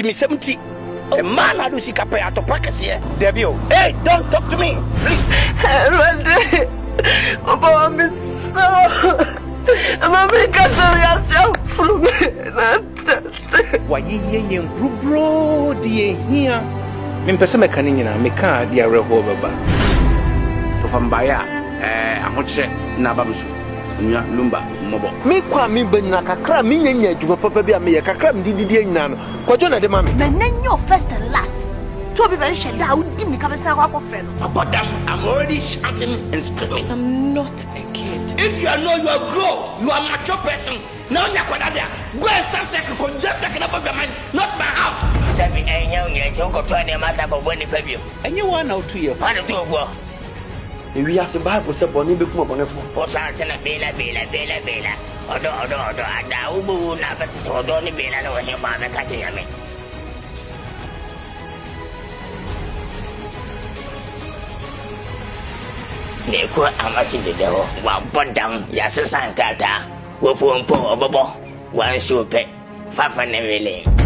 Give me 70. A man I do see kapay ato packets here. Debio. Hey, don't talk to me. I'm Why ye bro dear here? Mimpesa mekanina, meka dear rehover. From Baya, I'm not sure Nabamsu, Lumba, Mobo. Me kwa mi benna kakra mi nyanya djuma papa bia me kakra mi didi nyina no kwajona de mami na nanyo first and last to be very sure that would me come say kwa friend But I'm already shouting and screaming. I'm not a kid. If you know you are grown, you are a mature person. Now you're going there. Go and start second, just second about your mind, not my house. Sabi ay nyaw nya choko to ne mata ko boni pabio. Any 1 or 2 years. Ano to go? we are se bible se boni be kuma boni fo Po sa tena bela. Odo ada ubu na ba se odo ni bela no he fa me ka tinya me. Ne ko amasi de ho wa bodam ya se sankata wo fo mpo obobo wan supe fafa ne wele.